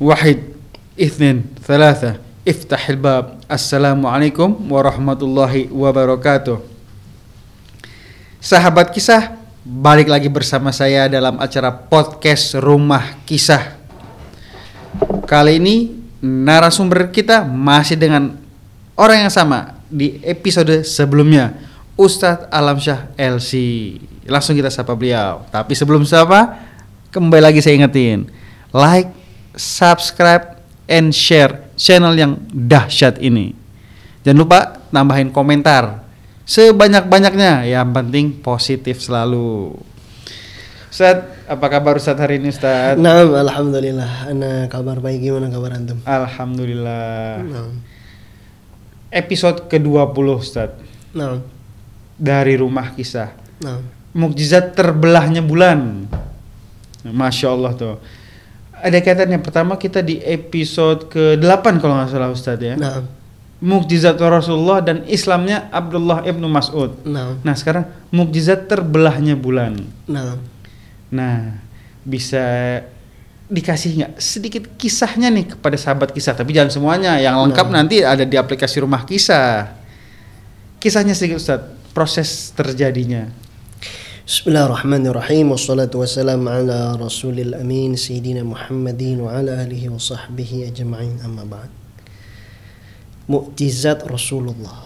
Wahid, ithnin, thalatha, iftahil bab. Assalamualaikum warahmatullahi wabarakatuh. Sahabat kisah, balik lagi bersama saya dalam acara podcast Rumah Kisah. Kali ini narasumber kita masih dengan orang yang sama di episode sebelumnya, Ustadz Alamsyah LC. Langsung kita sapa beliau. Tapi sebelum sapa, kembali lagi saya ingetin, like, subscribe, and share channel yang dahsyat ini. Jangan lupa tambahin komentar sebanyak-banyaknya. Yang penting positif selalu. Ustaz, apa kabar Ustaz hari ini Ustaz? Nah, alhamdulillah. Ana kabar baik, gimana kabar antum? Alhamdulillah. Episode ke-20 Ustaz. Dari Rumah Kisah. Mukjizat terbelahnya bulan. Masya Allah tuh. Ada kaitannya, pertama kita di episode ke-8 kalau nggak salah Ustaz ya. Mukjizat Rasulullah dan Islamnya Abdullah ibnu Mas'ud. Nah sekarang mukjizat terbelahnya bulan. Nah bisa dikasih nggak sedikit kisahnya nih kepada sahabat kisah, tapi jangan semuanya, yang lengkap nanti ada di aplikasi Rumah Kisah. Kisahnya sedikit Ustaz, proses terjadinya. Bismillahirrahmanirrahim. Wassalatu wassalamu ala rasulil amin Sayyidina Muhammadin wa ala alihi wa sahbihi ajma'in, amma ba'd. Mukjizat Rasulullah.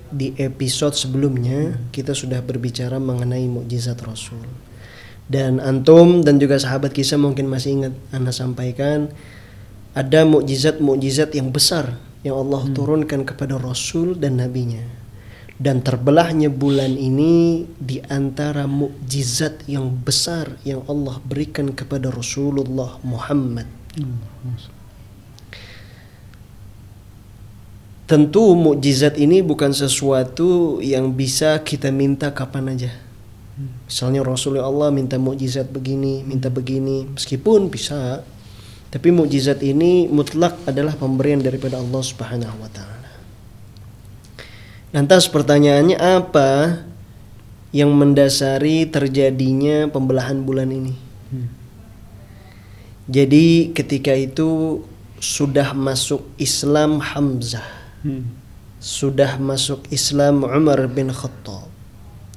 Di episode sebelumnya kita sudah berbicara mengenai mukjizat Rasul. Dan antum dan juga sahabat kisah mungkin masih ingat ana sampaikan ada mukjizat-mukjizat yang besar yang Allah turunkan kepada Rasul dan nabinya. Dan terbelahnya bulan ini di antara mukjizat yang besar yang Allah berikan kepada Rasulullah Muhammad. Tentu mukjizat ini bukan sesuatu yang bisa kita minta kapan aja. Misalnya Rasulullah Allah minta mukjizat begini, minta begini, meskipun bisa, tapi mukjizat ini mutlak adalah pemberian daripada Allah Subhanahu wa taala. Lantas pertanyaannya, apa yang mendasari terjadinya pembelahan bulan ini? Jadi ketika itu sudah masuk Islam Hamzah, sudah masuk Islam Umar bin Khattab.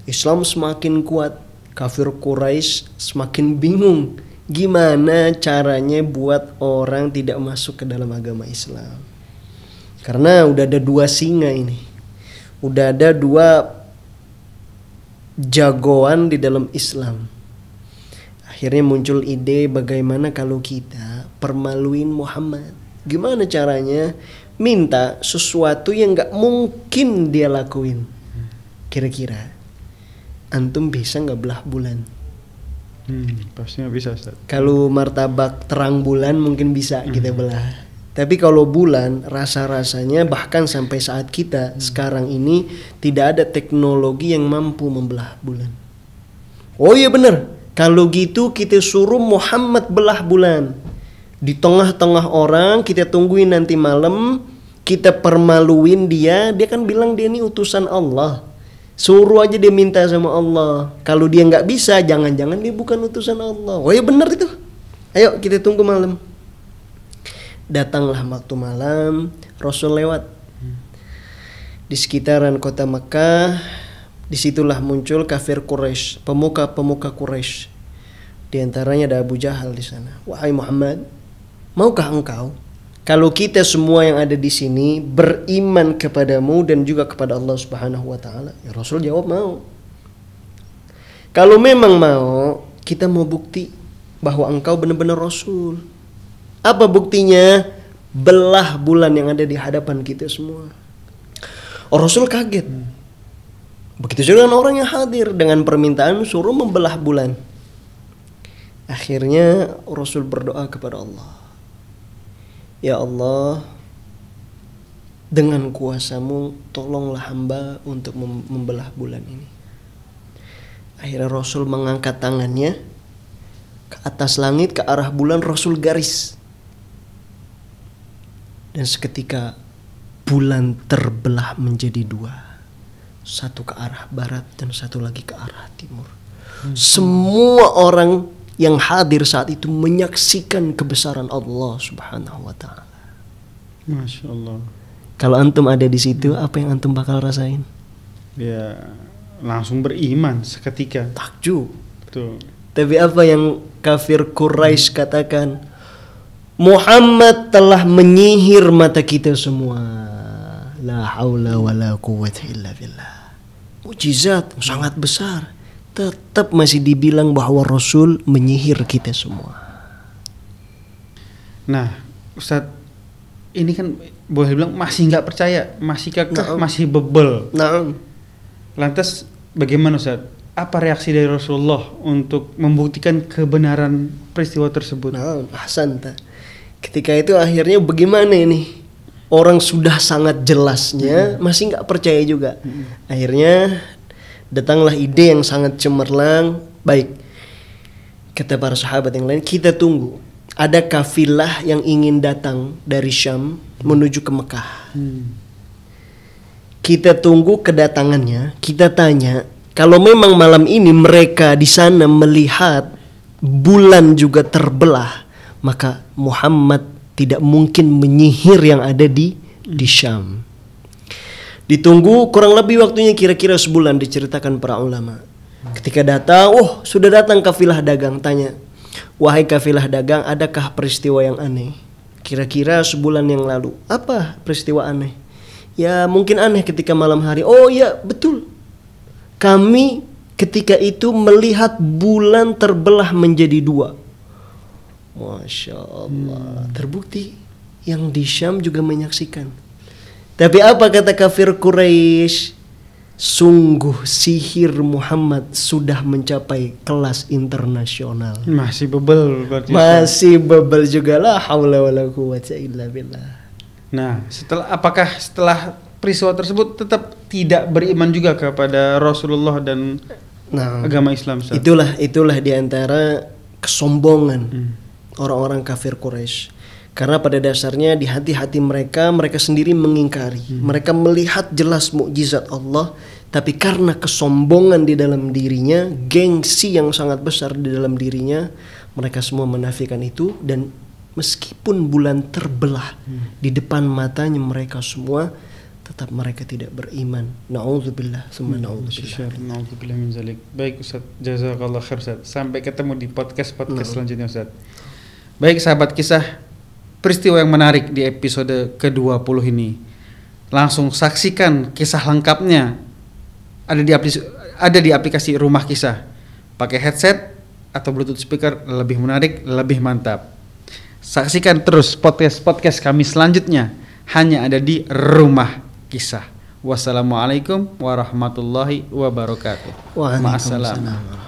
Islam semakin kuat, kafir Quraisy semakin bingung gimana caranya buat orang tidak masuk ke dalam agama Islam. Karena udah ada dua singa ini. Udah ada dua jagoan di dalam Islam. Akhirnya muncul ide, bagaimana kalau kita permaluin Muhammad. Gimana caranya minta sesuatu yang gak mungkin dia lakuin. Kira-kira antum bisa gak belah bulan? Pasti gak bisa Ustaz. Kalau martabak terang bulan mungkin bisa kita belah. Tapi kalau bulan, rasa-rasanya bahkan sampai saat kita sekarang ini tidak ada teknologi yang mampu membelah bulan. Oh iya benar, kalau gitu kita suruh Muhammad belah bulan. Di tengah-tengah orang, kita tungguin nanti malam, kita permaluin dia kan bilang dia ini utusan Allah. Suruh aja dia minta sama Allah. Kalau dia nggak bisa, jangan-jangan dia bukan utusan Allah. Oh iya benar itu. Ayo kita tunggu malam. Datanglah waktu malam, Rasul lewat di sekitaran kota Mekah. Disitulah muncul kafir Quraisy, pemuka-pemuka Quraisy. Di antaranya ada Abu Jahal di sana. Wahai Muhammad, maukah engkau kalau kita semua yang ada di sini beriman kepadamu dan juga kepada Allah Subhanahu wa taala? Ya, Rasul jawab mau. Kalau memang mau, kita mau bukti bahwa engkau benar-benar Rasul. Apa buktinya? Belah bulan yang ada di hadapan kita semua. Rasul kaget. Begitu juga dengan orang yang hadir dengan permintaan suruh membelah bulan. Akhirnya Rasul berdoa kepada Allah. Ya Allah, dengan kuasamu tolonglah hamba untuk membelah bulan ini. Akhirnya Rasul mengangkat tangannya ke atas langit, ke arah bulan. Rasul garis. Dan seketika bulan terbelah menjadi dua. Satu ke arah barat dan satu lagi ke arah timur. Semua orang yang hadir saat itu menyaksikan kebesaran Allah Subhanahu wa taala. Masya Allah. Kalau antum ada di situ, apa yang antum bakal rasain? Ya langsung beriman seketika. Takjub. Betul. Tapi apa yang kafir Quraisy katakan? Muhammad telah menyihir mata kita semua. La haula wala quwwata illa billah. Mukjizat sangat besar. Tetap masih dibilang bahwa Rasul menyihir kita semua. Nah, Ustadz, ini kan boleh bilang masih nggak percaya, masih kekeh, masih bebel. Nah, Lantas bagaimana Ustadz? Apa reaksi dari Rasulullah untuk membuktikan kebenaran peristiwa tersebut? nah, ahsan ta. Ketika itu akhirnya bagaimana ini? Orang sudah sangat jelasnya masih nggak percaya juga. Akhirnya datanglah ide yang sangat cemerlang. Baik, kata para sahabat yang lain, kita tunggu. Ada kafilah yang ingin datang dari Syam menuju ke Mekah. Kita tunggu kedatangannya. Kita tanya, kalau memang malam ini mereka di sana melihat bulan juga terbelah, maka Muhammad tidak mungkin menyihir yang ada di Syam. Ditunggu kurang lebih waktunya kira-kira sebulan, diceritakan para ulama. Ketika datang, sudah datang kafilah dagang. Tanya, wahai kafilah dagang, adakah peristiwa yang aneh? Kira-kira sebulan yang lalu. Apa peristiwa aneh? Ya mungkin aneh ketika malam hari. Oh ya betul. Kami ketika itu melihat bulan terbelah menjadi dua. Masya Allah. Terbukti yang di Syam juga menyaksikan. Tapi apa kata kafir Quraisy? Sungguh sihir Muhammad sudah mencapai kelas internasional. Masih bebel berarti. Masih bebel juga, la haula wala quwwata illa billah. Nah, apakah setelah peristiwa tersebut tetap tidak beriman juga kepada Rasulullah dan agama Islam? Ustaz? Itulah diantara kesombongan orang-orang kafir Quraisy. Karena pada dasarnya di hati-hati mereka sendiri mengingkari. Mereka melihat jelas mukjizat Allah, tapi karena kesombongan di dalam dirinya, gengsi yang sangat besar di dalam dirinya, mereka semua menafikan itu. Dan meskipun bulan terbelah di depan matanya mereka semua, tetap mereka tidak beriman. Na'udzubillah, summa na'udzubillah. Na'udzubillah min zalik. Baik Ustaz, jazakallah khair Ustaz. Sampai ketemu di podcast selanjutnya Ustaz. Baik sahabat kisah, peristiwa yang menarik di episode ke-20 ini. Langsung saksikan kisah lengkapnya. Ada di aplikasi Rumah Kisah. Pakai headset atau Bluetooth speaker, lebih menarik, lebih mantap. Saksikan terus podcast kami selanjutnya hanya ada di Rumah Kisah. Wassalamualaikum warahmatullahi wabarakatuh. Waalaikumsalam.